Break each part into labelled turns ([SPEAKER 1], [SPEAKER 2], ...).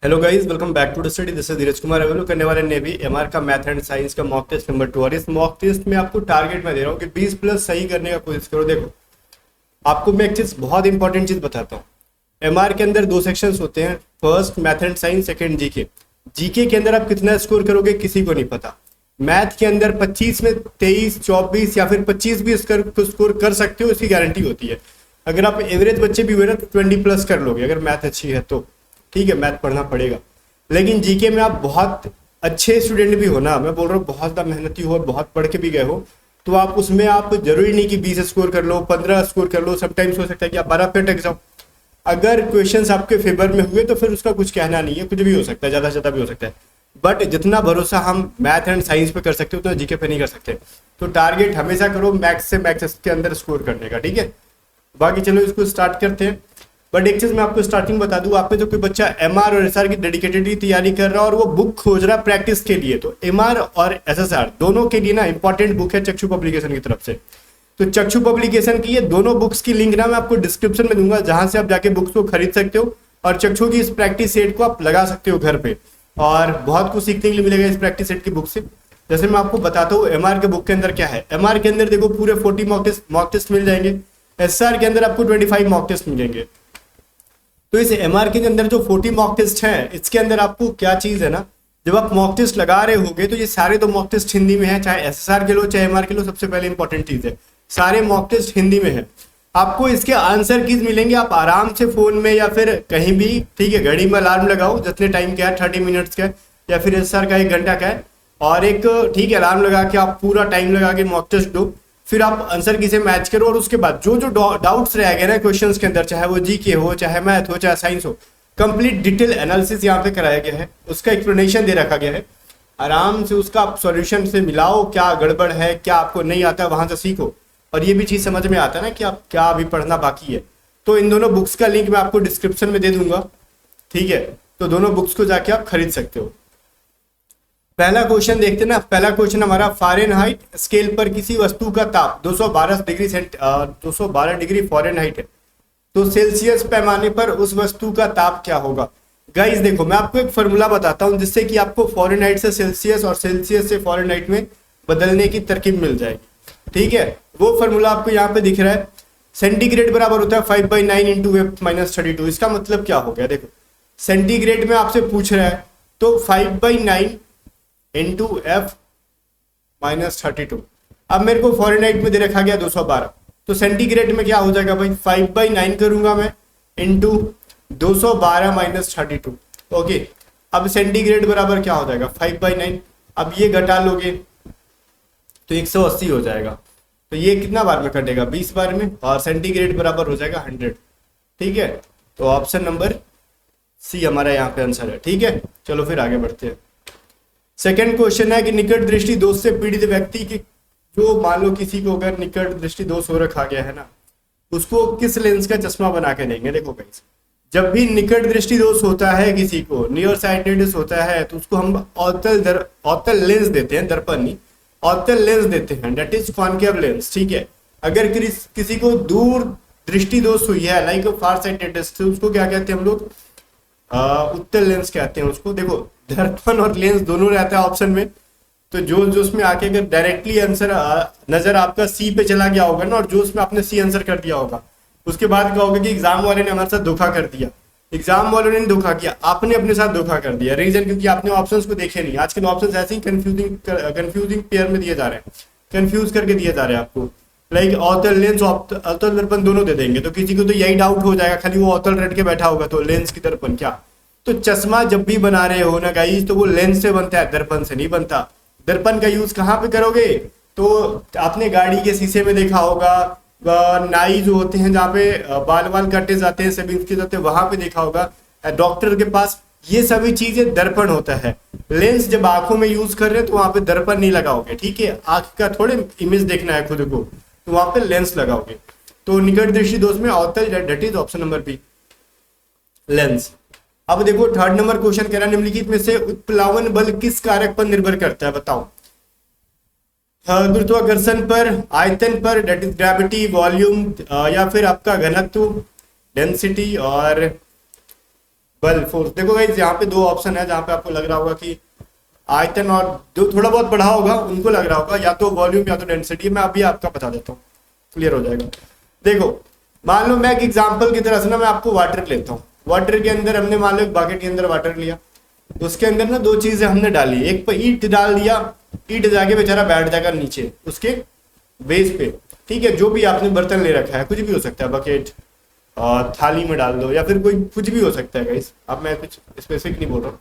[SPEAKER 1] Hello guys, welcome back to the study. This is Dheeraj Kumar. अवेलो करने वाले ने भी एमआर का मैथ एंड साइंस का मॉक टेस्ट नंबर 2 और इस मॉक टेस्ट में आपको टारगेट मैं दे रहा हूँ कि 20 प्लस सही करने का कोशिश करो। देखो, आपको मैं एक चीज, बहुत इंपॉर्टेंट चीज बताता हूँ। एमआर के अंदर दो सेक्शंस होते हैं, first math and science, second GK. GK के अंदर आप कितना स्कोर करोगे किसी को नहीं पता। मैथ के अंदर 25 में 23, 24 या फिर 25 भी स्कोर कर सकते हो, इसकी गारंटी होती है। अगर आप एवरेज बच्चे भी हुए ना तो 20 प्लस कर लोगे अगर मैथ अच्छी है तो। ठीक है, मैथ पढ़ना पड़ेगा। लेकिन जीके में आप बहुत अच्छे स्टूडेंट भी हो ना, मैं बोल रहा हूँ बहुत ज़्यादा मेहनती हो, बहुत पढ़ के भी गए हो, तो आप उसमें आप जरूरी नहीं कि 20 स्कोर कर लो, 15 स्कोर कर लो, समटाइम्स हो सकता है कि आप 12 पे अटक जाओ। अगर क्वेश्चंस आपके फेवर में हुए तो फिर उसका कुछ कहना नहीं है, कुछ भी हो सकता है, ज़्यादा से ज़्यादा भी हो सकता है। बट जितना भरोसा हम मैथ एंड साइंस पे कर सकते हो उतना जीके पे नहीं कर सकते। तो टारगेट हमेशा करो मैथ्स से मैथ्स के अंदर स्कोर करने का, ठीक है। बाकी चलो इसको स्टार्ट करते हैं। बट एक चीज मैं आपको स्टार्टिंग बता दूं, आप में जो कोई बच्चा एमआर और एसआर की डेडिकेटेडली तैयारी कर रहा है और वो बुक खोज रहा है प्रैक्टिस के लिए, तो एमआर और एसएसआर दोनों के लिए ना इंपॉर्टेंट बुक है चक्षु पब्लिकेशन की तरफ से। तो चक्षु पब्लिकेशन की ये दोनों बुक्स की लिंक ना मैं आपको डिस्क्रिप्शन में दूंगा, जहां से आप जाके बुक्स को खरीद सकते हो और चक्षु की इस प्रैक्टिस सेट को आप लगा सकते हो घर पे। और बहुत कुछ सीखने के लिए मिलेगा इस प्रैक्टिस सेट की बुक से। जैसे मैं आपको बताता हूँ एमआर के बुक के अंदर क्या है। एमआर के अंदर देखो पूरे 40 मॉक टेस्ट मिल जाएंगे। एसआर के अंदर आपको 25 मॉक टेस्ट मिलेंगे। तो इस एमआर के अंदर जो 40 मॉक टेस्ट हैं, इसके अंदर आपको क्या चीज है ना, जब आप मॉक टेस्ट लगा रहे होगे तो ये सारे तो मॉक टेस्ट हिंदी में है, चाहे एसएसआर के लो चाहे एमआर के लो। सबसे पहले इंपॉर्टेंट चीज है, सारे मॉक टेस्ट हिंदी में है। आपको इसके आंसर कीज मिलेंगे, आप आराम से फोन में या फिर कहीं भी, ठीक है, घड़ी में अलार्म लगाओ जितने टाइम का है, 30 मिनट्स का है या फिर एसएसआर का 1 घंटा का है, और एक, ठीक है, अलार्म लगा के आप पूरा टाइम लगा के मॉक टेस्ट दो। फिर आप आंसर की से मैच करो और उसके बाद जो जो डाउट्स रह गए ना क्वेश्चंस के अंदर, चाहे वो जीके हो, चाहे मैथ हो, चाहे साइंस हो, कंप्लीट डिटेल एनालिसिस यहाँ पे कराया गया है, उसका एक्सप्लेनेशन दे रखा गया है। आराम से उसका आप सॉल्यूशन से मिलाओ, क्या गड़बड़ है, क्या आपको नहीं आता है, वहां से सीखो। और ये भी चीज समझ में आता है ना कि आप क्या अभी पढ़ना बाकी है। तो इन दोनों बुक्स का लिंक मैं आपको डिस्क्रिप्शन में दे दूंगा, ठीक है। तो दोनों बुक्स को जाके आप खरीद सकते हो। पहला क्वेश्चन देखते ना। पहला क्वेश्चन हमारा, फारेनहाइट स्केल पर किसी वस्तु का ताप 212 डिग्री फॉरेनहाइट है, तो सेल्सियस पैमाने पर उस वस्तु का ताप क्या होगा। गाइस देखो, मैं आपको एक फॉर्मूला बताता हूं जिससे कि आपको फॉरेनहाइट से सेल्सियस और सेल्सियस से फॉरेनहाइट में बदलने की तरकीब मिल जाएगी, ठीक है। वो फॉर्मूला आपको यहाँ पे दिख रहा है। सेंटीग्रेड बराबर होता है 5/9 इंटू F-32। इसका मतलब क्या हो गया, देखो सेंटीग्रेड में आपसे पूछ रहा है तो 5/9 इंटू F-32। अब मेरे को फॉरेनहाइट में दे रखा गया 212, तो सेंटीग्रेड में क्या हो जाएगा भाई, 5/9 करूंगा मैं इंटू 212 - 32। ओके, अब सेंटीग्रेड बराबर क्या हो जाएगा 5/9। अब ये घटा लोगे तो 180 हो जाएगा। तो ये कितना बार में कटेगा, 20 बार में, और सेंटीग्रेड बराबर हो जाएगा 100, ठीक है। तो ऑप्शन नंबर सी हमारा यहाँ पे आंसर है, ठीक है। चलो फिर आगे बढ़ते हैं। सेकेंड क्वेश्चन है कि निकट दृष्टि दोष से पीड़ित व्यक्ति की, जो मान लो किसी को अगर निकट दृष्टि दोष हो रखा गया है ना, उसको किस लेंस का चश्मा बना के देंगे। देखो गाइस, जब भी निकट दृष्टि दोष होता है किसी को, नियर साइटेडनेस होता है, तो उसको हम ऑप्टल लेंस देते हैं, दर्पण नहीं, ऑप्टल लेंस देते हैं, दैट इज कॉनकेव लेंस, ठीक है। अगर किसी को दूर दृष्टि दोष हुई है, लाइक फार साइटेडनेस, तो उसको क्या कहते हैं हम लोग, उत्तल लेंस कहते हैं उसको। देखो, दर्पण और लेंस दोनों रहता है ऑप्शन में, तो जो जो उसमें आके अगर डायरेक्टली आंसर नजर आपका सी पे चला गया होगा ना, और जो उसमें आपने सी आंसर कर दिया होगा, उसके बाद क्या होगा कि एग्जाम वाले ने हमारे साथ धोखा कर दिया। एग्जाम वालों ने धोखा किया, आपने अपने साथ धोखा कर दिया। रीजन क्योंकि आपने ऑप्शंस को देखे नहीं। आजकल ऑप्शंस ऐसे ही कंफ्यूजिंग पेयर में दिए जा रहे हैं, कंफ्यूज करके दिए जा रहे हैं आपको। लाइक ऑर्थल लेंस, ऑर्थल दर्पण दोनों दे देंगे, तो किसी को तो यही डाउट हो जाएगा, खाली वो ऑर्थल रट के बैठा होगा तो लेंस की दर्पण क्या। तो चश्मा जब भी बना रहे हो ना गाइस, तो वो लेंस से बनता है, दर्पण से नहीं बनता। दर्पण का यूज कहाँ पे करोगे, तो आपने गाड़ी के शीशे में देखा होगा, नाई जो होते हैं जहाँ पे बाल बाल काटे जाते हैं, सेविंग्स किए जाते हैं, वहां पे देखा होगा, डॉक्टर के पास, ये सभी चीजें दर्पण होता है। लेंस जब आंखों में यूज कर रहे हैं तो वहां पे दर्पण नहीं लगाओगे, ठीक है। आंख का थोड़े इमेज देखना है खुद को, तो वहां पे लेंस लगाओगे। तो निकट दृष्टि दोष में ऑर्थल, that is option number B, lens. अब देखो थर्ड नंबर क्वेश्चन कह रहा है, निम्नलिखित में से उत्प्लावन बल किस कारक पर निर्भर करता है, बताओ। गुरुत्वाकर्षण पर, आयतन पर, दैट इज ग्रेविटी, वॉल्यूम, या फिर आपका घनत्व, डेंसिटी, और बल फोर्स। देखो गाइस यहाँ पे दो ऑप्शन है जहाँ पे आपको लग रहा होगा कि आयतन, और जो थोड़ा बहुत बढ़ा होगा उनको लग रहा होगा या तो वॉल्यूम या तो डेंसिटी। मैं अभी आपका बता देता हूँ, क्लियर हो जाएगा। देखो मान लो मैं एक एग्जांपल की तरह से ना मैं आपको वाटर लेता हूँ। वाटर के अंदर हमने मान लो एक बकेट के अंदर वाटर लिया, उसके अंदर ना दो चीजें हमने डाली। एक पे ईंट डाल दिया, ईंट जाके बेचारा बैठ जाएगा नीचे उसके बेस पे, ठीक है। जो भी आपने बर्तन ले रखा है, कुछ भी हो सकता है, बकेट थाली में डाल दो या फिर कोई कुछ भी हो सकता है गाइस, अब मैं कुछ स्पेसिफिक नहीं बोल रहा हूँ।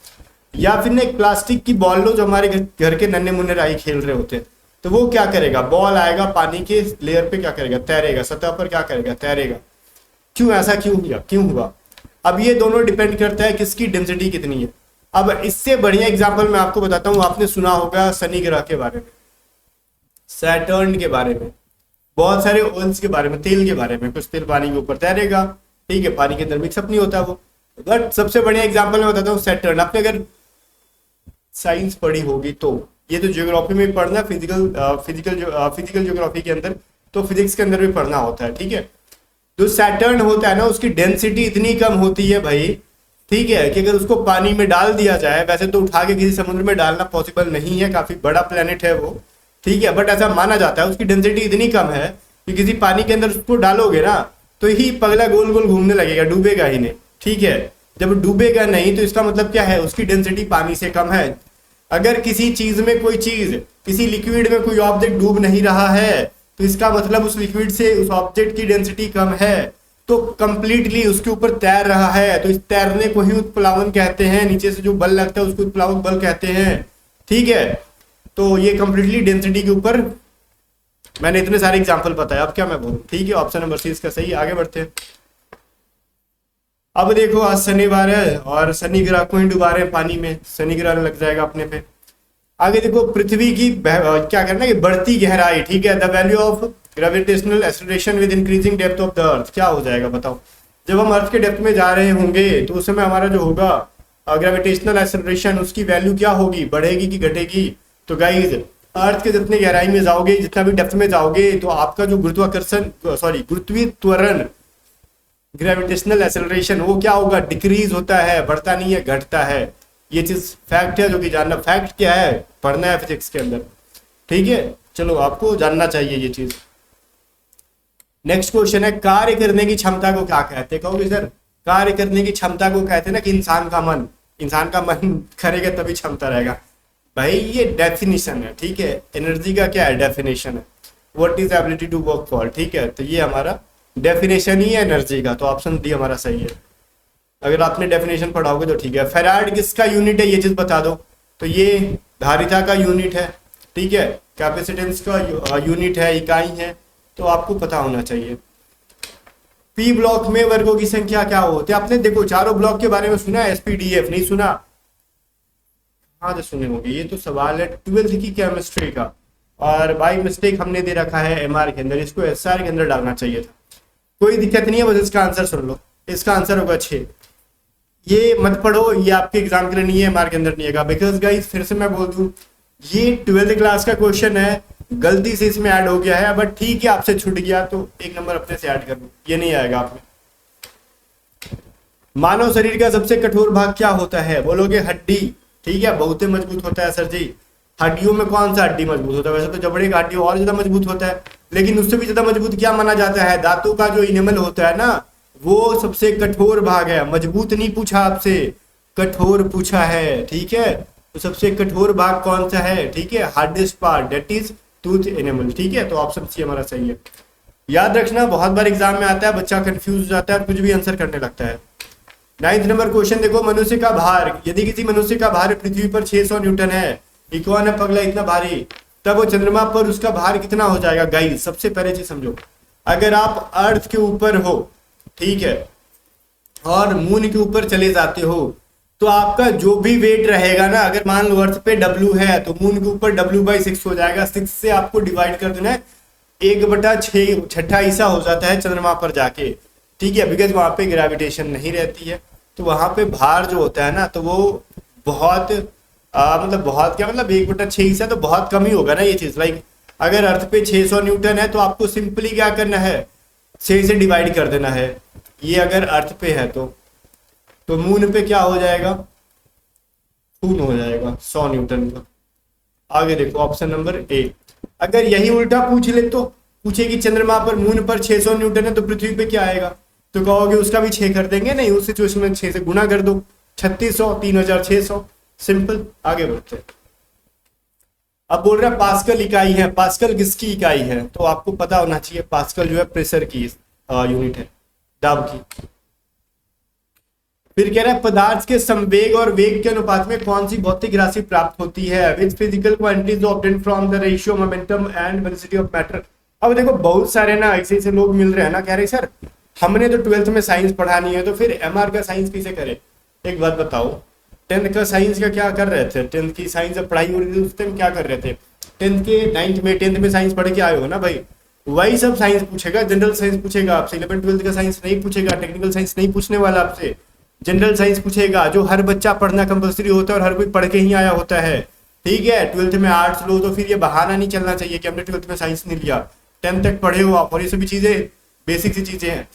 [SPEAKER 1] या फिर ना एक प्लास्टिक की बॉल लो, जो हमारे घर के नन्हे मुन्ने राई खेल रहे होते हैं, तो वो क्या करेगा, बॉल आएगा पानी के लेयर पे क्या करेगा, तैरेगा, सतह पर क्या करेगा, तैरेगा। क्यों ऐसा क्यों हुआ? अब ये दोनों डिपेंड करता है किसकी डेंसिटी कितनी है। अब इससे बढ़िया एग्जांपल मैं आपको बताता हूँ। आपने सुना होगा शनि ग्रह के बारे में, सैटर्न के बारे में, बहुत सारे ऑयल्स के बारे में, तेल के बारे में। कुछ तेल पानी के ऊपर तैरेगा, ठीक है, पानी के अंदर मिक्सअप नहीं होता वो। बट सबसे बढ़िया एग्जांपल मैं बताता हूँ सैटर्न। आपने अगर साइंस पढ़ी होगी तो, ये तो ज्योग्राफी में भी पढ़ना, फिजिकल ज्योग्राफी के अंदर, तो फिजिक्स के अंदर भी पढ़ना होता है, ठीक है। जो सैटर्न होता है ना, उसकी डेंसिटी इतनी कम होती है भाई, ठीक है, कि अगर उसको पानी में डाल दिया जाए, वैसे तो उठा के किसी समुद्र में डालना पॉसिबल नहीं है, काफी बड़ा प्लेनेट है वो, ठीक है, बट ऐसा माना जाता है। उसकी डेंसिटी इतनी कम है कि किसी पानी के अंदर उसको डालोगे ना तो ही पगला गोल गोल घूमने लगेगा, डूबेगा ही नहीं, ठीक है। जब डूबेगा नहीं तो इसका मतलब क्या है, उसकी डेंसिटी पानी से कम है। अगर किसी चीज में कोई चीज, किसी लिक्विड में कोई ऑब्जेक्ट डूब नहीं रहा है, तो इसका मतलब उस लिक्विड से उस ऑब्जेक्ट की डेंसिटी कम है, तो कंप्लीटली उसके ऊपर तैर रहा है। तो इस तैरने को ही उत्प्लावन कहते हैं। नीचे से जो बल लगता है उसको उत्प्लावक बल कहते हैं, ठीक है। तो ये कंप्लीटली डेंसिटी के ऊपर, मैंने इतने सारे एग्जांपल बताया, अब क्या मैं बोलूं, ठीक है। ऑप्शन नंबर सी इसका सही है। आगे बढ़ते हैं। अब देखो आज शनिवार है और शनि ग्रह को ही डुबा रहे हैं पानी में, शनि ग्रह लग जाएगा अपने पे। आगे देखो पृथ्वी की क्या करना है, बढ़ती गहराई, ठीक है। The value of gravitational acceleration with increasing depth of the earth, क्या हो जाएगा बताओ। जब हम अर्थ के डेप्थ में जा रहे होंगे तो उस समय हमारा जो होगा ग्रेविटेशनल एक्सेलरेशन, उसकी वैल्यू क्या होगी, बढ़ेगी कि घटेगी। तो गाइज अर्थ के जितनी गहराई में जाओगे, जितना भी डेप्थ में जाओगे, तो आपका जो गुरुत्वीय त्वरण, ग्रेविटेशनल एक्सेलरेशन, वो क्या होगा, डिक्रीज होता है, बढ़ता नहीं है, घटता है। ये चीज फैक्ट है जो कि जानना, फैक्ट क्या है, पढ़ना है फिजिक्स के अंदर, ठीक है। चलो आपको जानना चाहिए ये चीज। नेक्स्ट क्वेश्चन है, कार्य करने की क्षमता को क्या कहते हैं? कहोगे सर कार्य करने की क्षमता को कहते हैं ना कि इंसान का मन करेगा तभी क्षमता रहेगा। भाई ये डेफिनेशन है, ठीक है। एनर्जी का क्या है, डेफिनेशन है। What is ability to work for, ठीक है। तो ये हमारा डेफिनेशन ही है एनर्जी का, तो ऑप्शन डी हमारा सही है। अगर आपने डेफिनेशन पढ़ाओगे तो ठीक है। फेराड किसका यूनिट है, ये चीज बता दो। तो ये धारिता का यूनिट है, ठीक है। कैपेसिटेंस का यूनिट है, इकाई है, तो आपको पता होना चाहिए। पी ब्लॉक में वर्गों की संख्या क्या होती है? आपने देखो चारों ब्लॉक के बारे में सुना है, एसपीडीएफ नहीं सुना? हाँ तो सुने होंगे। ये तो सवाल है 12th की केमिस्ट्री का, और बाई मिस्टेक हमने दे रखा है एमआर के अंदर, इसको एसआर के अंदर डालना चाहिए था। कोई दिक्कत नहीं है, बस इसका आंसर सुन लो। इसका आंसर होगा 6। ये मत पढ़ो, ये आपके एग्जाम के लिए नहीं है, एमआर के अंदर नहीं है। बिकॉज गाइस फिर से मैं बोल दूं, ये 12th क्लास का क्वेश्चन है, गलती से इसमें ऐड हो गया है, बट ठीक है आपसे छूट गया तो 1 नंबर अपने से ऐड कर लो, ये नहीं आएगा आप में। मानव शरीर का सबसे कठोर भाग क्या होता है? बोलोगे हड्डी, ठीक है, बहुत ही मजबूत होता है सर जी। हड्डियों में कौन सा हड्डी मजबूत होता है? वैसे तो जबड़े का हड्डी और ज्यादा मजबूत होता है, लेकिन उससे भी ज्यादा मजबूत क्या माना जाता है? दांतों का जो इनेमल होता है ना, वो सबसे कठोर भाग है। मजबूत नहीं पूछा आपसे, कठोर पूछा है, ठीक है। तो सबसे कठोर भाग कौन सा है, ठीक है, hardest part, that is tooth animal, ठीक है। तो ऑप्शन सी हमारा सही है। याद रखना, बहुत बार एग्जाम में आता है, बच्चा कंफ्यूज हो जाता है, कुछ भी आंसर करने लगता है। 9th नंबर क्वेश्चन देखो, मनुष्य का भार, यदि किसी मनुष्य का भार पृथ्वी पर 600 न्यूटन है, ये कौन है पगला इतना भारी, तब वो चंद्रमा पर उसका भार कितना हो जाएगा? गाइस सबसे पहले चीज समझो, अगर आप अर्थ के ऊपर हो, ठीक है, और मून के ऊपर चले जाते हो, तो आपका जो भी वेट रहेगा ना, अगर मान लो अर्थ पे W है तो मून के ऊपर W/6 हो जाएगा। 6 से आपको डिवाइड कर देना है, 1/6 छठा हिस्सा हो जाता है चंद्रमा पर जाके, ठीक है। बिकॉज वहां पे ग्रेविटेशन नहीं रहती है, तो वहां पे भार जो होता है ना, तो वो बहुत मतलब बहुत क्या, मतलब 1/6 हिस्सा तो बहुत कम ही होगा ना ये चीज। लाइक अगर अर्थ पे 600 न्यूटन है तो आपको सिंपली क्या करना है, 6 से डिवाइड कर देना है, ये अगर अर्थ पे है तो, तो मून पे क्या हो जाएगा, खून हो जाएगा 100 न्यूटन का। आगे देखो ऑप्शन नंबर ए। अगर यही उल्टा पूछ ले तो पूछे कि चंद्रमा पर मून पर 600 न्यूटन है तो पृथ्वी पे क्या आएगा, तो कहोगे उसका भी 6 कर देंगे, नहीं उस सिचुएशन में 6 से गुना कर दो, 3600 3600, सिंपल। आगे बढ़ते हैं। अब बोल रहा है पास्कल इकाई है, पास्कल किसकी इकाई है, तो आपको पता होना चाहिए पास्कल जो है प्रेशर की यूनिट है, दाब की। फिर कह रहा है पदार्थ के संवेग और वेग के अनुपात में कौन सी भौतिक राशि प्राप्त होती है, which physical quantities obtained from the ratio momentum and velocity of matter. अब देखो बहुत सारे ना ऐसे ऐसे लोग मिल रहे हैं ना, कह रहे सर हमने तो 12th में साइंस पढ़ानी है तो फिर एमआर का साइंस कैसे करें। एक बात बताओ, 10th का साइंस का क्या कर रहे थे, 10th की साइंस जब पढ़ाई हो रही थी उस टाइम क्या कर रहे थे, 10th के 9th में 10th में साइंस पढ़ के आए हो ना भाई, वही सब साइंस पूछेगा, जनरल साइंस पूछेगा आपसे, 11th 12th का साइंस नहीं पूछेगा, टेक्निकल साइंस नहीं पूछने वाला आपसे, जनरल साइंस पूछेगा जो हर बच्चा पढ़ना कंपलसरी होता है और हर कोई पढ़ के ही आया होता है। ठीक है, 12th में आर्ट्स लो तो फिर ये बहाना नहीं चलना चाहिए कि हमने 12th में साइंस नहीं लिया, 10th तक पढ़े हो आप और ये सभी चीजें बेसिक सी चीजें हैं।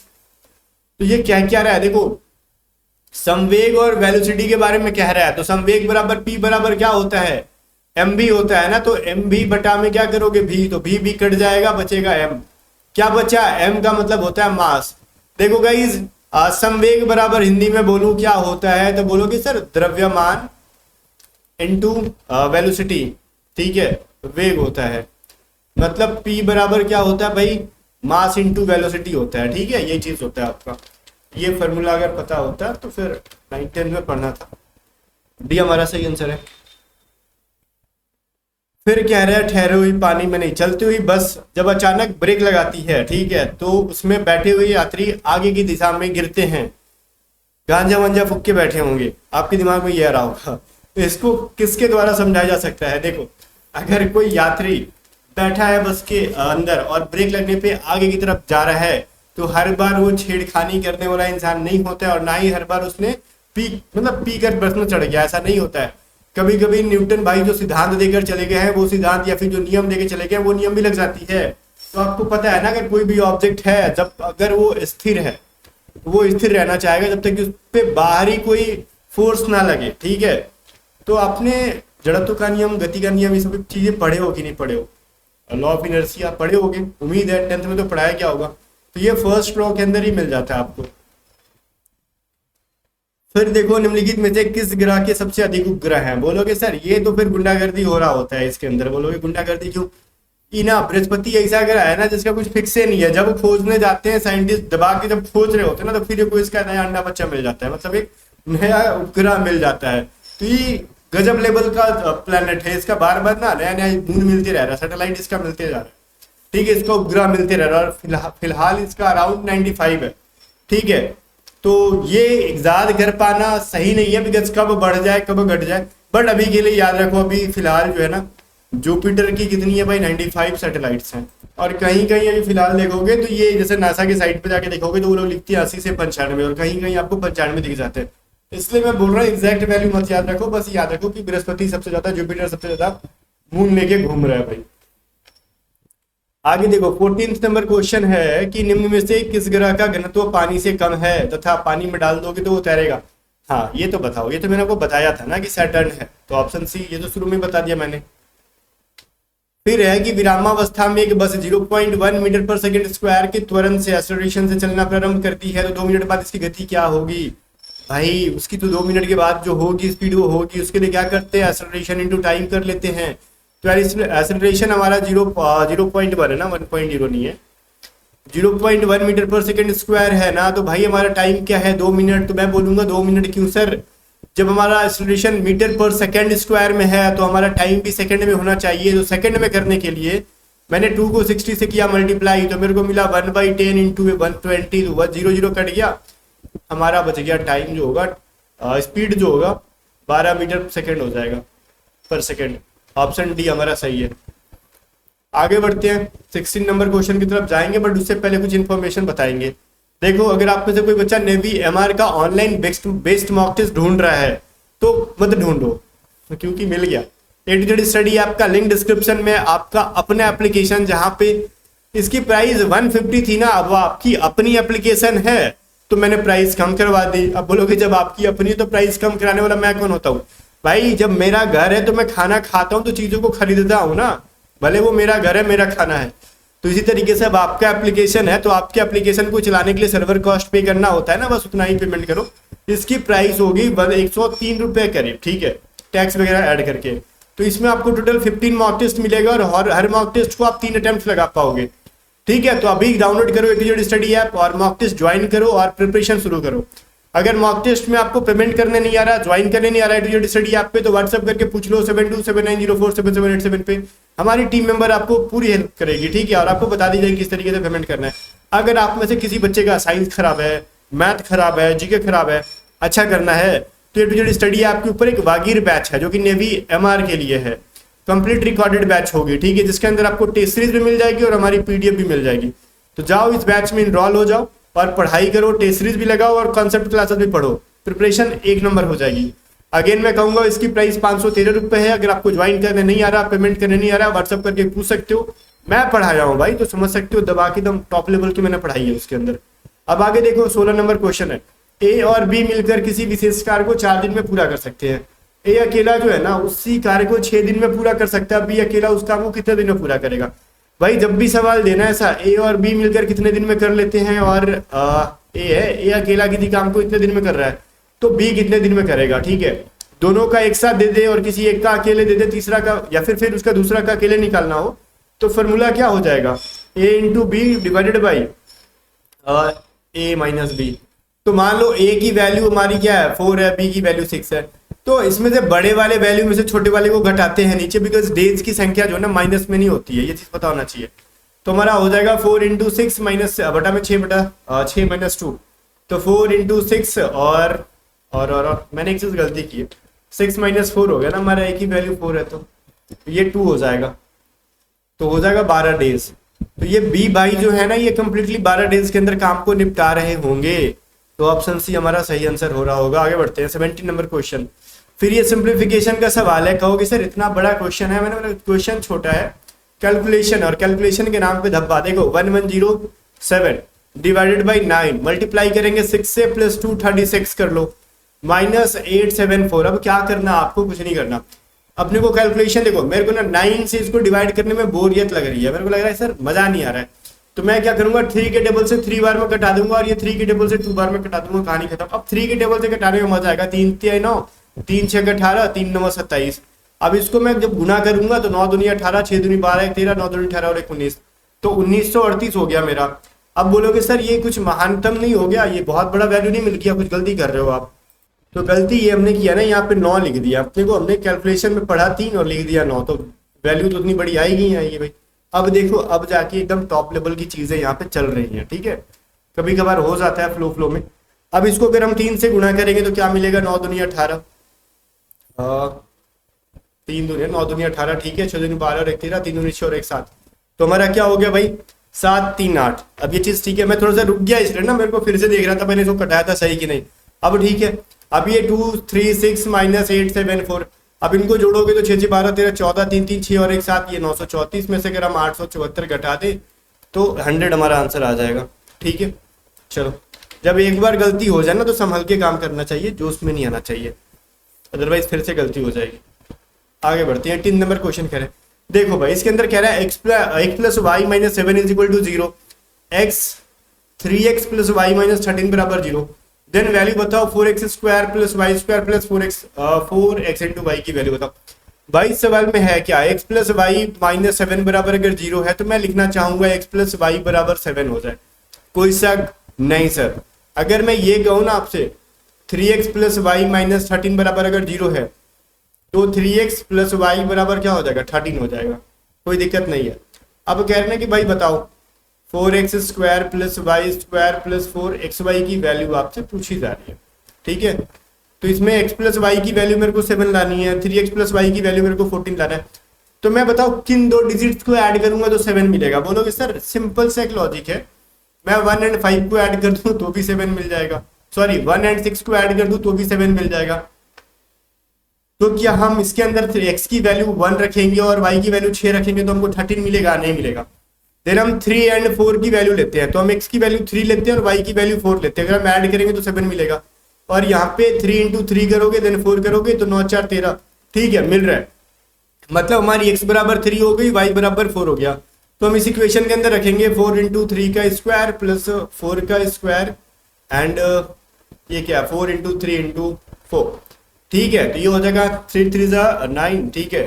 [SPEAKER 1] तो ये क्या क्या रहा है, देखो संवेग और वेलोसिटी के बारे में कह रहा है, तो संवेग बराबर p बराबर क्या होता है, mv होता है ना, तो mv बटा में क्या करोगे v, तो v कट जाएगा, बचेगा m, क्या बचा m का मतलब होता है मास। देखो गाइस संवेग बराबर हिंदी में बोलूं क्या होता है, तो बोलोगे सर द्रव्यमान इनटू वेलोसिटी, ठीक है, वेग होता है, मतलब p बराबर क्या होता है भाई, मास इनटू वेलोसिटी होता है। ठीक है, ये चीज होता है आपका, ये फॉर्मूला अगर पता होता तो फिर 9th-10th में पढ़ना था। डी हमारा सही आंसर है। फिर कह रहे हैं ठहरे हुई पानी में नहीं, चलती हुई बस जब अचानक ब्रेक लगाती है, ठीक है, तो उसमें बैठे हुए यात्री आगे की दिशा में गिरते हैं, गांजा वंजा फूक के बैठे होंगे, आपके दिमाग में ये आ रहा होगा, तो इसको किसके द्वारा समझाया जा सकता है। देखो अगर कोई यात्री बैठा है बस के अंदर और ब्रेक लगने पे आगे की तरफ जा रहा है, तो हर बार वो छेड़खानी करने वाला इंसान नहीं होता है और ना ही हर बार उसने पी कर बस में चढ़ गया, ऐसा नहीं होता है। कभी कभी न्यूटन भाई जो सिद्धांत देकर चले गए हैं वो सिद्धांत या फिर जो नियम देकर चले गए वो नियम भी लग जाती है। तो आपको पता है ना, अगर कोई भी ऑब्जेक्ट है जब अगर वो स्थिर है वो स्थिर रहना चाहेगा जब तक कि उस पर बाहरी कोई फोर्स ना लगे। ठीक है, तो आपने जड़त्व का नियम, गति का नियम, ये सब चीजें पढ़े हो कि नहीं पढ़े हो, लॉ ऑफ इनर्शिया पढ़े होगे, उम्मीद है 10th में तो पढ़ाया क्या होगा, तो ये फर्स्ट लॉ के अंदर ही मिल जाता है आपको। फिर देखो निम्नलिखित में से किस ग्रह के सबसे अधिक उपग्रह हैं, बोलोगे सर ये तो फिर गुंडागर्दी हो रहा होता है इसके अंदर, बोलोगे गुंडागर्दी क्यों, ना बृहस्पति ऐसा ग्रह है ना जिसका कुछ फिक्स नहीं है, जब खोजने जाते हैं साइंटिस्ट दबा के जब खोज रहे होते हैं ना तो फिर कोई इसका नया अंडा बच्चा मिल जाता है, मतलब एक नया उपग्रह मिल जाता है। तो ये गजब लेवल का प्लेनेट है, इसका बार बार ना नया नया मून मिलते रह रहा है, सैटेलाइट इसका मिलते जा रहा है। ठीक है, इसका उपग्रह मिलते रह रहा है और फिलहाल इसका अराउंड 95 है। ठीक है, तो ये इजाद कर पाना सही नहीं है, बिकॉज कब बढ़ जाए कब घट जाए, बट अभी के लिए याद रखो अभी फिलहाल जो है ना जुपिटर की कितनी है भाई 95 सैटेलाइट्स हैं, और कहीं कहीं अभी फिलहाल देखोगे तो ये जैसे नासा के साइट पे जाके देखोगे तो वो लोग लिखती है 80 से 95 और कहीं कहीं आपको 95 दिख जाते हैं। इसलिए मैं बोल रहा हूँ एग्जैक्ट वैल्यू मत याद रखो, बस याद रखो कि बृहस्पति सबसे ज्यादा, जुपिटर सबसे ज्यादा मून लेके घूम रहा है भाई। आगे देखो 14th नंबर क्वेश्चन है कि निम्न में से किस ग्रह का घनत्व पानी से कम है तथा पानी में डाल दोगे तो वो तैरेगा। हाँ ये तो बताओ, ये तो मैंने आपको बताया था ना कि सैटर्न है, तो ऑप्शन सी, ये तो शुरू में बता दिया मैंने। फिर है कि विरामावस्था में एक बस 0.1 मीटर पर सेकंड स्क्वायर के त्वरण से एक्सेलरेशन से चलना प्रारंभ करती है तो 2 मिनट बाद इसकी गति क्या होगी। भाई उसकी तो 2 मिनट के बाद जो होगी स्पीड वो होगी, उसके लिए क्या करते हैं एक्सेलरेशन इनटू टाइम कर लेते हैं। तो एक्सेलरेशन हमारा 0.1 है ना, 1.0 नहीं है, 0.1 मीटर पर सेकंड स्क्वायर है ना, तो भाई हमारा टाइम क्या है 2 मिनट। तो मैं बोलूंगा 2 मिनट क्यों सर, जब हमारा एक्सेलरेशन मीटर पर सेकंड स्क्वायर में है तो हमारा टाइम भी सेकंड में होना चाहिए। तो सेकंड में करने के लिए मैंने 2 को 60 से किया मल्टीप्लाई, तो मेरे को मिला 1/10 इंटू 120, तो 0 0 कट गया, हमारा बच गया टाइम जो होगा, स्पीड जो होगा 12 मीटर सेकेंड हो जाएगा पर सेकेंड। ऑप्शन डी हमारा सही है। आगे बढ़ते हैं 16 नंबर क्वेश्चन की तरफ जाएंगे, बट उससे पहले कुछ इन्फॉर्मेशन बताएंगे। देखो अगर आप में से कोई बच्चा नेवी एमआर का ऑनलाइन बेस्ड मॉक टेस्ट ढूंढ रहा है तो मत ढूंढो, क्योंकि मिल गया। एडिटेड स्टडी आपका लिंक डिस्क्रिप्शन में, आपका अपना एप्लीकेशन जहां पे इसकी प्राइस 150 थी ना, अब आपकी अपनी एप्लीकेशन है तो मैंने प्राइस कम करवा दी। अब बोलोगे जब आपकी अपनी तो प्राइस कम कराने वाला मैं कौन होता हूँ? भाई जब मेरा घर है तो मैं खाना खाता हूँ तो चीजों को खरीदता हूँ ना, भले वो मेरा घर है, मेरा खाना है। तो इसी तरीके से अब आपका एप्लीकेशन है तो आपके एप्लीकेशन को चलाने के लिए सर्वर कॉस्ट पे करना होता है ना, बस उतना ही पेमेंट करो। इसकी प्राइस होगी 103 रुपए करीब, ठीक है, टैक्स वगैरह ऐड करके। तो इसमें आपको टोटल 15 मॉक टेस्ट मिलेगा और हर मॉक टेस्ट को आप 3 अटेम्प्ट लगा पाओगे, ठीक है। तो अभी डाउनलोड करो A2Z स्टडी ऐप और मॉक टेस्ट ज्वाइन करो और प्रिपरेशन शुरू करो। अगर मॉक टेस्ट में आपको पेमेंट करने नहीं आ रहा, ज्वाइन करने नहीं आ रहा A2Z स्टडी ऐप पे, तो व्हाट्सएप करके पूछ लो 7279047787 पे। हमारी टीम मेंबर आपको पूरी हेल्प करेगी, ठीक है, और आपको बता दी जाएगी किस तरीके से पेमेंट करना है। अगर आप में से किसी बच्चे का साइंस खराब है, मैथ खराब है, जीके खराब है, अच्छा करना है, तो A2Z स्टडी ऐप के ऊपर एक वागीर बैच है जो कि नेवी MR के लिए है, कंप्लीट रिकॉर्डेड बैच होगी, ठीक है, जिसके अंदर आपको टेस्ट सीरीज भी मिल जाएगी और हमारी PDF भी मिल जाएगी। तो जाओ इस बैच में इनरोल हो जाओ और पढ़ाई करो, टेस्ट सीरीज भी लगाओ और कॉन्सेप्ट क्लासेस भी पढ़ो, प्रिपरेशन 1 नंबर हो जाएगी। अगेन मैं कहूंगा इसकी प्राइस 513 रुपए है। अगर आपको ज्वाइन करने नहीं आ रहा, पेमेंट करने नहीं आ रहा, व्हाट्सअप करके पूछ सकते हो, मैं पढ़ाया हूँ भाई, तो समझ सकते हो, दबा के एकदम टॉप लेवल की मैंने पढ़ाई है उसके अंदर। अब आगे देखो 16 नंबर क्वेश्चन है, A और B मिलकर किसी विशेष कार्य को 4 दिन में पूरा कर सकते हैं। A अकेला जो है ना उसी कार्य को 6 दिन में पूरा कर सकता है, B अकेला उस काम को कितने दिन में पूरा करेगा? भाई जब भी सवाल देना ऐसा A और B मिलकर कितने दिन में कर लेते हैं और A अकेला किसी काम को इतने दिन में कर रहा है, तो B कितने दिन में करेगा, ठीक है। दोनों का एक साथ दे दे और किसी एक का अकेले दे दे, तीसरा का या फिर उसका दूसरा का अकेले निकालना हो, तो फॉर्मूला क्या हो जाएगा? A into B divided by A minus B. तो मान लो A की वैल्यू हमारी क्या है 4 है, B की वैल्यू 6 है, तो इसमें से बड़े वाले वैल्यू में से छोटे वाले को घटाते हैं नीचे, बिकॉज डेज की संख्या जो है ना माइनस में नहीं होती है, ये चीज पता होना चाहिए। तो हमारा हो जाएगा 4 इंटू 6 माइनस बटा में 6 बटा 6 माइनस 2, तो 4 इंटू 6 और मैंने एक चीज गलती की है, 6 माइनस 4 हो गया ना, हमारा A की वैल्यू 4 है तो ये 2 हो जाएगा, तो हो जाएगा 12 डेज। तो ये B भाई जो है ना ये कंप्लीटली 12 डेज के अंदर काम को निपटा रहे होंगे, तो ऑप्शन सी हमारा सही आंसर हो रहा होगा। आगे बढ़ते हैं 17 नंबर क्वेश्चन। फिर ये सिंप्लीफिकेशन का सवाल है। कहोगे सर इतना बड़ा क्वेश्चन है, मैंने क्वेश्चन छोटा है, कैलकुलेशन, और कैलकुलेशन के नाम पे धब्बा। देखो 1107 डिवाइडेड बाई 9 मल्टीप्लाई करेंगे 6 से, प्लस 2 36 कर लो, माइनस 874। अब क्या करना, आपको कुछ नहीं करना, अपने को कैलकुलेशन देखो, मेरे को ना 9 से इसको डिवाइड करने में बोरियत लग रही है, मेरे को लग रहा है सर मजा नहीं आ रहा है, तो मैं क्या करूंगा 3 के टेबल से 3 बार में कटा दूंगा और ये 3 के टेबल से 2 बार में कटा दूंगा, कहानी खत्म। अब 3 के टेबल से कटाने में मजा आएगा, 3 3 9, 3 6 18, 3 9 27। अब इसको मैं जब गुना करूंगा तो 9 दूनी 18, 6 दूनी 12, 1 13, 9 दूनी 18 और 1 19, तो 1938 हो गया मेरा। अब बोलोगे सर ये कुछ महानतम नहीं हो गया, ये बहुत बड़ा वैल्यू नहीं मिल गया, कुछ गलती कर रहे हो आप। तो गलती ये हमने किया ना, यहाँ पे 9 लिख दिया अपने को, हमने कैलकुलेशन में पढ़ा 3 और लिख दिया 9, तो वैल्यू तो उतनी बड़ी आएगी आएगी भाई। अब देखो अब जाके एकदम टॉप लेवल की चीजें यहाँ पे चल रही हैं, ठीक है, कभी कभार हो जाता है फ्लो में। अब इसको अगर हम 3 से गुणा करेंगे तो क्या मिलेगा, 9 दूनी 18, 3 दूनी 9 दूनी 18, ठीक है, 6 दूनी 12 और 1 13, 3 दूनी 6 और 1 7, तो हमारा क्या हो गया भाई 7 3 8। अब ये चीज ठीक है, मैं थोड़ा सा रुक गया इसलिए ना, मेरे को फिर से देख रहा था मैंने इसको कटाया था सही कि नहीं। अब ठीक है, अब ये 2 3 6 माइनस 8 7 4, अब इनको जोड़ोगे तो 6 6 12 13 14, 3 3 6 और 1 7, ये 934 में से अगर हम 874 घटा दे तो 100 हमारा आंसर आ जाएगा, ठीक है। चलो जब एक बार गलती हो जाए ना तो संभल के काम करना चाहिए, जोश में नहीं आना चाहिए, अदरवाइज फिर से गलती हो जाएगी। आगे बढ़ते हैं 3 नंबर क्वेश्चन कह रहे हैं। देखो भाई इसके अंदर कह रहा है x plus y minus 7 is equal to 0, x 3x plus y minus 13 बराबर 0, देन वैल्यू बताओ 4x square plus y square plus 4x into y की वैल्यू बताओ। भाई सवाल में है क्या, x प्लस वाई माइनस 7 बराबर अगर 0 है तो मैं लिखना चाहूंगा x प्लस वाई बराबर 7 हो जाए, कोई शक नहीं सर। अगर मैं ये कहूँ ना आपसे 3x प्लस वाई माइनस 13 बराबर अगर 0 है तो 3x प्लस वाई बराबर क्या हो जाएगा 13 हो जाएगा, कोई दिक्कत नहीं है। अब कह रहे हैं कि भाई बताओ 4x square plus y square plus 4xy की वैल्यू आपसे पूछी जा रही है, ठीक है। तो इसमें x प्लस वाई की वैल्यू मेरे को 7 लानी है, 3x प्लस वाई की वैल्यू मेरे को 14 लाना है, तो मैं बताओ किन 2 डिजिट्स को ऐड करूंगा तो 7 मिलेगा। बोलोगे सर सिंपल सा एक लॉजिक है, मैं 1 और 5 को ऐड कर दूं तो भी 7 मिल जाएगा, सॉरी 1 और 6 को ऐड कर दूं तो भी 7 मिल जाएगा। तो क्या हम इसके अंदर x की वैल्यू 1 रखेंगे और y की वैल्यू 6 रखेंगे तो हमको 13 मिलेगा, नहीं मिलेगा। देन हम 3 एंड 4 की वैल्यू लेते हैं, तो हम x की वैल्यू 3 लेते हैं और y की वैल्यू 4 लेते हैं। अगर हम ऐड करेंगे तो 7 मिलेगा, और यहाँ पे 3 इंटू 3 करोगे देन 4 करोगे तो 9 4 13, ठीक है, मिल रहा है। मतलब हमारी x बराबर 3 हो गई, y बराबर 4 हो गया। तो हम इस इक्वेशन के अंदर रखेंगे 4 इंटू 3 का स्क्वायर प्लस 4 का स्क्वायर एंड ये क्या 4 इंटू 3 इंटू 4, ठीक है। तो ये हो जाएगा 3 3 9, ठीक है,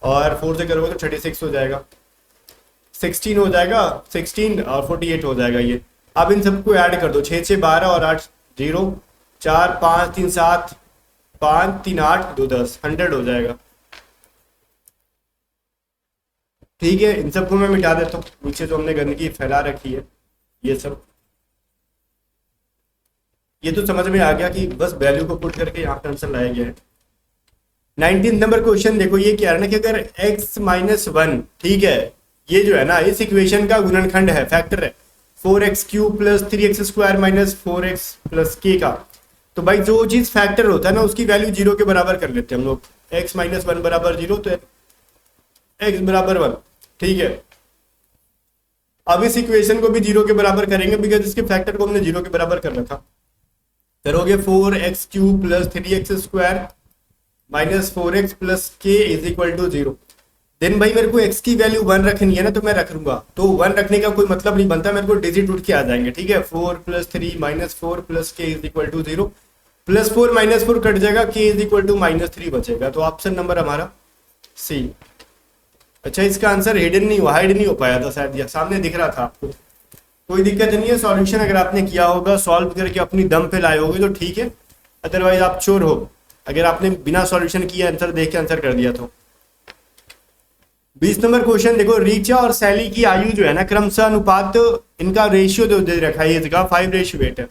[SPEAKER 1] और 4 से करोगे तो 36 हो जाएगा, 16 हो जाएगा, 16 और 48 हो जाएगा ये। अब इन सबको ऐड कर दो, 6 6 12 और 8 0, 4 5 3 7 5 3 8 2 10, 100 हो जाएगा, ठीक है। इन सबको मैं मिटा देता हूँ, नीचे जो हमने गंदगी फैला रखी है ये सब, ये तो समझ में आ गया कि बस वैल्यू को पुट करके यहाँ पे आंसर लाया गया है। 19 नंबर क्वेश्चन देखो, ये क्या है ना कि अगर x माइनस 1, ठीक है, ये जो है ना इस इक्वेशन का गुणनखंड है, फैक्टर है 4x cube plus 3x square minus 4x plus k का, तो भाई जो चीज फैक्टर होता है ना उसकी वैल्यू 0 के बराबर कर लेते हैं हम लोग। x माइनस 1 बराबर 0, तो x बराबर 1, ठीक है। अब इस इक्वेशन को भी 0 के बराबर करेंगे बिकॉज इसके फैक्टर को हमने 0 के बराबर कर रखा। करोगे 4x cube plus 3x square minus 4x plus k is equal to 0। Then भाई मेरे को x की वैल्यू 1 रखनी है ना, तो मैं रख लूंगा, तो 1 रखने का कोई मतलब नहीं बनता, मेरे को डिजिट उठ के आ जाएंगे, ठीक है। 4 plus 3 minus 4 plus k is equal to 0, plus 4 minus 4 cut जाएगा, k is equal to minus 3 बचेगा। तो ऑप्शन नंबर हमारा सी। अच्छा, इसका आंसर हिडन नहीं हुआ, हाइड नहीं हो पाया था शायद, या सामने दिख रहा था आपको, कोई दिक्कत नहीं है। सॉल्यूशन अगर आपने किया होगा, सॉल्व करके अपनी दम पे लाए होगे तो ठीक है, अदरवाइज आप चोर हो अगर आपने बिना सॉल्यूशन किया आंसर देख के आंसर कर दिया तो। 20 नंबर क्वेश्चन देखो, रीचा और सैली की आयु जो है ना क्रमशः अनुपात, इनका रेशियो जो दे रखा है इसका 5:8 है।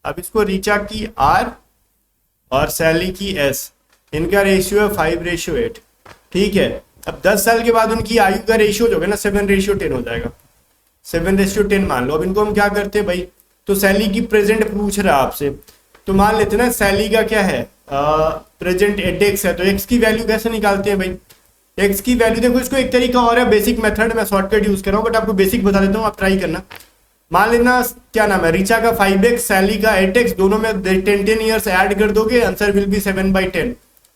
[SPEAKER 1] अब इसको रीचा की R और सैली की S, इनका रेशियो है 5:8, ठीक है। अब 10 साल के बाद उनकी आयु का रेशियो जो है ना 7:10 हो जाएगा, 7:10 मान लो। अब इनको हम क्या करते हैं भाई, तो सैली की प्रेजेंट पूछ रहा है आपसे, तो मान लेते ना सैली का क्या है प्रेजेंट 8x है, तो x की वैल्यू कैसे निकालते हैं भाई। x की वैल्यू देखो, इसको एक तरीका और है, बेसिक मेथड, मैं शॉर्टकट यूज कर रहा हूँ बट आपको बेसिक बता देता हूँ, आप ट्राई करना। मान लेना क्या नाम है, रीचा का 5x सैली का 8x, दोनों में 10 ईयर्स ऐड कर दोगे, आंसर विल बी 7/10,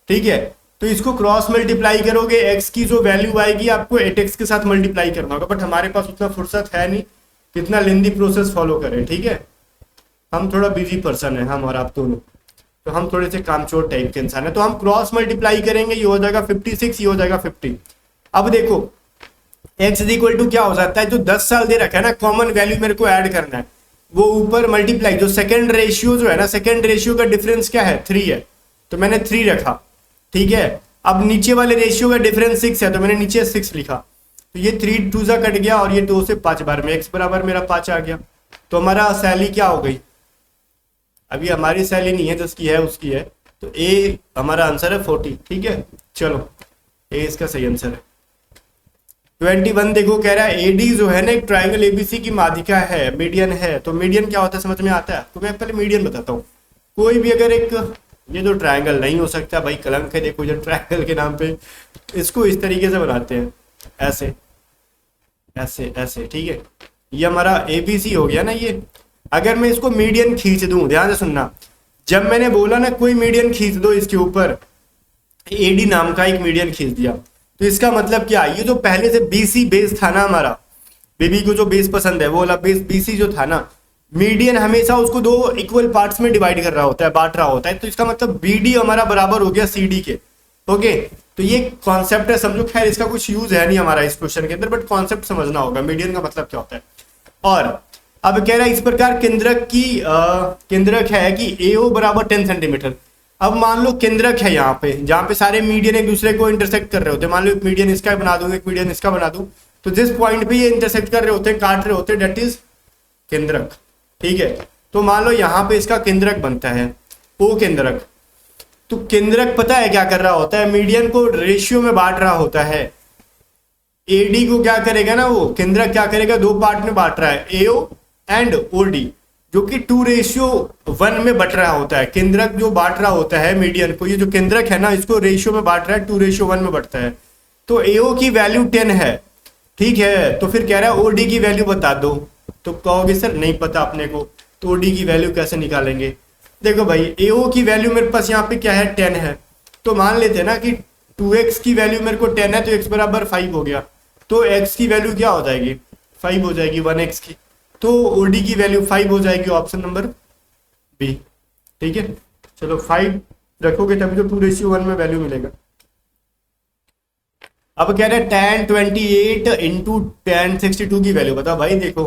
[SPEAKER 1] ठीक है। तो इसको क्रॉस मल्टीप्लाई करोगे, x की जो वैल्यू आएगी आपको 8x के साथ मल्टीप्लाई करना होगा, बट हमारे पास उतना फुर्सत है नहीं कितना लेंदी प्रोसेस फॉलो करें, ठीक है। हम थोड़ा बिजी पर्सन है, हम और आप दोनों, तो हम थोड़े से कामचोर टाइप के इंसान है। तो हम क्रॉस मल्टीप्लाई करेंगे, ये हो जाएगा 56, ये हो जाएगा 50। अब देखो x इज इक्वल टू क्या हो जाता है, जो 10 साल दे रखा है ना, कॉमन वैल्यू मेरे को ऐड करना है, वो ऊपर मल्टीप्लाई, जो सेकंड रेशियो जो है ना, सेकंड रेशियो का डिफरेंस क्या है 3 है, तो मैंने 3 रखा, ठीक है। अब नीचे वाले रेशियो का डिफरेंस 6 है, तो मैंने नीचे 6 लिखा, तो ये 3 2 कट गया और ये 2 से 5 बार में x बराबर मेरा 5 आ गया। तो हमारा सैली क्या हो गई, अभी हमारी सैली नहीं है, जिसकी है उसकी है, तो ए हमारा आंसर है 40, ठीक है। चलो ए इसका सही आंसर है। 21 देखो, कह रहा है एडी जो है ना एक ट्राइंगल एबीसी की माध्यिका है, मीडियन है, तो मीडियन क्या होता है समझ में आता है, तो मैं पहले मीडियन बताता हूँ। कोई भी अगर एक, ये जो ट्राइंगल नहीं हो सकता भाई, कलंक है, देखो जो ट्राइंगल के नाम पे इसको इस तरीके से बनाते हैं, ऐसे ऐसे ऐसे, ठीक है। ये हमारा एबीसी हो गया ना ये। अगर मैं इसको मीडियन खींच दूं, ध्यान से सुनना, जब मैंने बोला ना कोई मीडियन खींच दो इसके ऊपर, एडी नाम का एक मीडियन खींच दिया, तो इसका मतलब क्या, ये जो पहले से बीसी बेस था ना हमारा, बेबी को जो बेस पसंद है वो वाला बेस बीसी जो था ना, मीडियन हमेशा उसको 2 इक्वल पार्ट्स में डिवाइड कर रहा होता है, बांट रहा होता है, तो इसका मतलब बीडी हमारा बराबर हो गया सीडी के, ओके। तो ये कॉन्सेप्ट है, समझो। खैर इसका कुछ यूज है नहीं हमारा इस क्वेश्चन के अंदर, बट कॉन्सेप्ट समझना होगा, मीडियन का मतलब क्या होता है। और अब कह रहा है इस प्रकार केंद्रक है कि AO बराबर 10 सेंटीमीटर। अब मान लो केंद्रक है यहाँ पे, जहाँ पे सारे मीडियन एक दूसरे को इंटरसेक्ट कर रहे होते हैं, मान लो एक मीडियन इसका बना दूं, एक मीडियन इसका बना दूं, तो जिस पॉइंट पे ये इंटरसेक्ट कर रहे होते हैं, काट रहे होते हैं, डेट इज केंद्रक, ठीक है। तो मान लो यहाँ पे इसका केंद्रक बनता है ओ केंद्रक, तो केंद्रक पता है क्या कर रहा होता है, मीडियन को रेशियो में बांट रहा होता है। एडी को क्या करेगा ना, वो केंद्रक क्या करेगा, 2 पार्ट में बांट रहा है, एओ एंड ओडी, जो कि 2:1 में बट रहा होता है। केंद्रक जो बांट रहा होता है मीडियन को, ये जो केंद्रक है ना, इसको रेशियो में बांट रहा है, 2:1 में बटता है। तो एओ की वैल्यू 10 है, ठीक है, तो फिर कह रहा है ओडी की वैल्यू बता दो। तो कहोगे सर नहीं पता अपने को, तो ओडी की वैल्यू कैसे निकालेंगे? देखो भाई, एओ की वैल्यू मेरे पास यहाँ पे क्या है, 10 है। तो मान लेते हैं ना कि 2x की वैल्यू मेरे को 10 है, तो x बराबर 5 हो गया। तो x की वैल्यू क्या हो जाएगी, 5 हो जाएगी 1x की। तो ओडी की वैल्यू 5 हो जाएगी, ऑप्शन नंबर बी। ठीक है, चलो 5 रखोगे तभी तो 2:1 में वैल्यू मिलेगा। अब कह रहे हैं tan 28 इंटू tan 62 की वैल्यू बताओ। भाई देखो,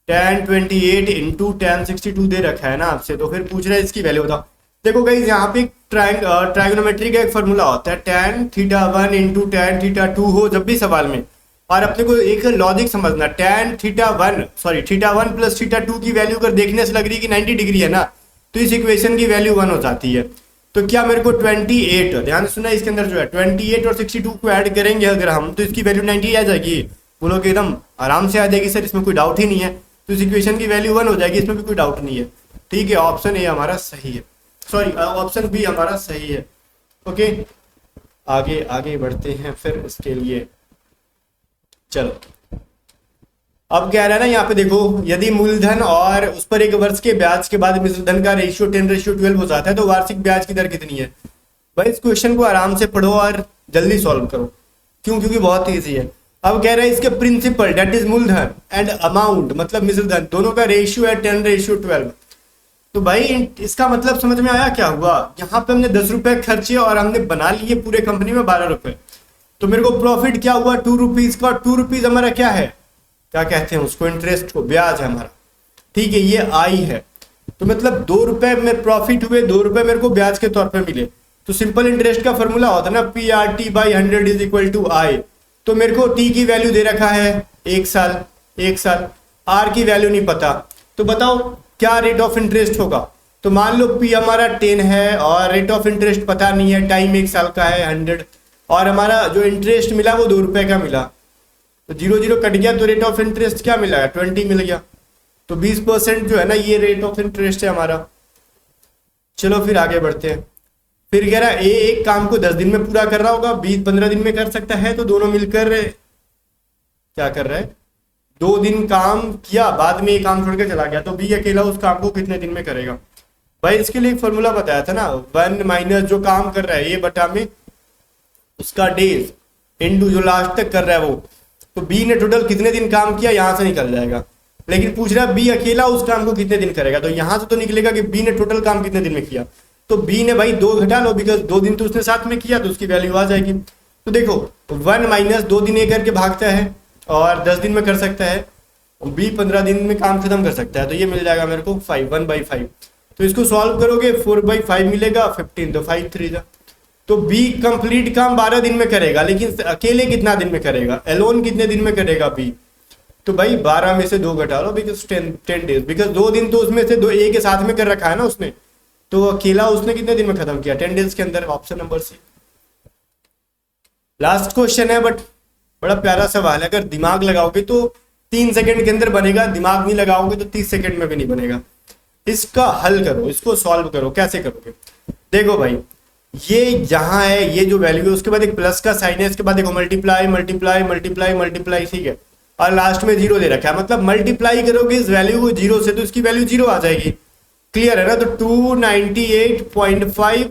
[SPEAKER 1] tan 28 इंटू tan 62 दे रखा है ना आपसे, तो फिर पूछ रहे हैं इसकी वैल्यू बताओ। देखो गाइस, यहाँ पे ट्राइगोनोमेट्री का एक फॉर्मूला होता है, tan θ1 इंटू tan θ2 हो जब भी सवाल में, और अपने को एक लॉजिक समझना, tan θ1 प्लस θ2 की वैल्यू अगर देखने से लग रही है कि 90 डिग्री है ना, तो इस इक्वेशन की वैल्यू 1 हो जाती है। तो क्या मेरे को 28, ध्यान से सुना, इसके अंदर जो है 28 और 62 को ऐड करेंगे अगर हम, तो इसकी वैल्यू 90 आ जाएगी। बोलोगे एकदम आराम से आ जाएगी सर, इसमें कोई डाउट ही नहीं है। तो इस इक्वेशन की वैल्यू 1 हो जाएगी, इसमें भी कोई डाउट नहीं है। ठीक है, ऑप्शन ए हमारा सही है, सॉरी ऑप्शन बी हमारा सही है। ओके, आगे आगे बढ़ते हैं फिर इसके लिए। चलो, अब क्या रहा है ना यहाँ पे देखो, यदि मूलधन और उस पर एक वर्ष के ब्याज के बाद मिश्र धन का रेशियो 10:12 हो जाता है, तो वार्षिक ब्याज की दर कितनी है? भाई इस क्वेश्चन को आराम से पढ़ो और जल्दी सॉल्व करो। क्यों? क्योंकि बहुत ईजी है। अब कह रहा है इसके प्रिंसिपल डेट इज मूलधन एंड अमाउंट मतलब मिश्र धन, दोनों का रेशियो है 10:12। तो भाई इसका मतलब समझ में आया क्या हुआ? यहाँ पे हमने 10 रुपए खर्चे और हमने बना लिए पूरे कंपनी में 12 रुपए। तो मेरे को प्रॉफिट क्या हुआ 2 रुपीज का। 2 रुपीज हमारा क्या है, क्या कहते हैं उसको, इंटरेस्ट को, ब्याज है हमारा। ठीक है, ये आई है। तो मतलब 2 रुपए में प्रॉफिट हुए, 2 रुपए मेरे को ब्याज के तौर पे मिले। तो सिंपल इंटरेस्ट का फॉर्मूला होता है ना, PRT/100 इज इक्वल टू आई। तो मेरे को टी की वैल्यू दे रखा है 1 साल, 1 साल। आर की वैल्यू नहीं पता, तो बताओ क्या रेट ऑफ इंटरेस्ट होगा। तो मान लो पी हमारा 10 है और रेट ऑफ इंटरेस्ट पता नहीं है, टाइम 1 साल का है 100, और हमारा जो इंटरेस्ट मिला वो 2 रुपए का मिला। तो 0 कट गया, तो रेट ऑफ इंटरेस्ट क्या मिला है, 20 मिल गया। तो 20% जो है ना, ये रेट ऑफ इंटरेस्ट है हमारा। चलो फिर आगे बढ़ते हैं। फिर कह रहा है ए एक काम को 10 दिन में पूरा कर रहा होगा, बी 15 दिन में कर सकता है, तो दोनों मिलकर क्या कर रहा है, 2 दिन काम किया, बाद में ये काम छोड़ के चला गया, तो बी अकेला उस काम को कितने दिन में करेगा। भाई इसके लिए एक फॉर्मूला बताया था ना, 1 माइनस जो काम कर रहा है ये बटा में उसका डेज इंटू जो लास्ट तक कर रहा है वो। तो बी ने टोटल कितने दिन काम किया यहां से निकल जाएगा। लेकिन पूछ रहा है बी अकेला उस काम को कितने दिन करेगा, तो यहां से तो निकलेगा कि बी ने टोटल काम कितने दिन में किया। तो बी ने भाई 2 घटा लो, बिकॉज 2 दिन तो उसने साथ में किया, तो उसकी वैल्यू आ जाएगी। तो देखो 1 माइनस 2 दिन ये करके भागता है और 10 दिन में कर सकता है, बी 15 दिन में काम खत्म कर सकता है। तो ये मिल जाएगा मेरे को 5, 1/5। तो इसको सॉल्व करोगे 4/5 मिलेगा, 15, तो 5 3 जा। तो बी कंप्लीट काम 12 दिन में करेगा, लेकिन अकेले कितना दिन में करेगा, एलोन कितने दिन में करेगा बी। तो भाई 12 में से 2 घटा लो, बिकॉज 10 डेज, बिकॉज 2 दिन तो उसमें से 2 ए के साथ में कर रखा है ना उसने। तो अकेला उसने कितने दिन में खत्म किया, 10 डेज के अंदर। Option number C. Last question है, बट बड़ा प्यारा सवाल है। अगर दिमाग लगाओगे तो 3 सेकंड के अंदर बनेगा, दिमाग नहीं लगाओगे तो 30 सेकंड में भी नहीं बनेगा। इसका हल करो, इसको सॉल्व करो। कैसे करोगे, देखो भाई, ये यहाँ है, ये जो वैल्यू है उसके बाद एक प्लस का साइन है, इसके बाद देखो मल्टीप्लाई मल्टीप्लाई मल्टीप्लाई मल्टीप्लाई, ठीक है, और लास्ट में 0 दे रखा है। मतलब मल्टीप्लाई करोगे इस वैल्यू को 0 से, तो इसकी वैल्यू 0 आ जाएगी। क्लियर है ना। तो 298.5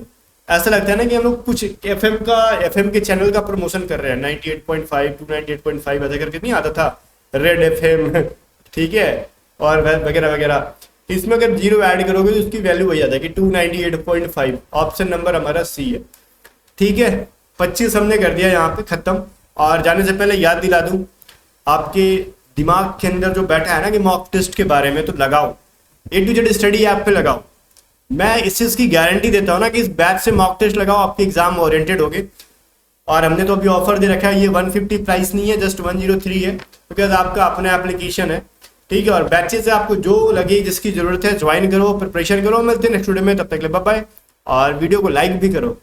[SPEAKER 1] ऐसा लगता है ना कि हम लोग कुछ एफएम के चैनल का प्रमोशन कर रहे हैं। 98.5 298.5 ऐसा करके नहीं आता था, रेड एफएम, ठीक है, और वगैरह वगैरह। इसमें अगर 0 ऐड करोगे तो उसकी वैल्यू वही आ जाएगी 298.5। ऑप्शन नंबर हमारा सी है। ठीक है, 25 हमने कर दिया यहाँ पे खत्म। और जाने से पहले याद दिला दूं, आपके दिमाग के अंदर जो बैठा है ना कि मॉक टेस्ट के बारे में, तो लगाओ, A to Z study app पे लगाओ। मैं इस चीज की गारंटी देता हूँ ना कि इस बैच से मॉक टेस्ट लगाओ, आपके एग्जाम ओरिएंटेड होगे। और हमने तो अभी ऑफर दे रखा है, ये 150 प्राइस नहीं है, जस्ट 103 है, बिकॉज आपका अपना एप्लीकेशन है। ठीक है, और बैचेस से आपको जो लगे, जिसकी जरूरत है ज्वाइन करो, प्रिपरेशन करो। मिलते हैं नेक्स्ट वीडियो में, तब तक के लिए बाय बाय, और वीडियो को लाइक भी करो।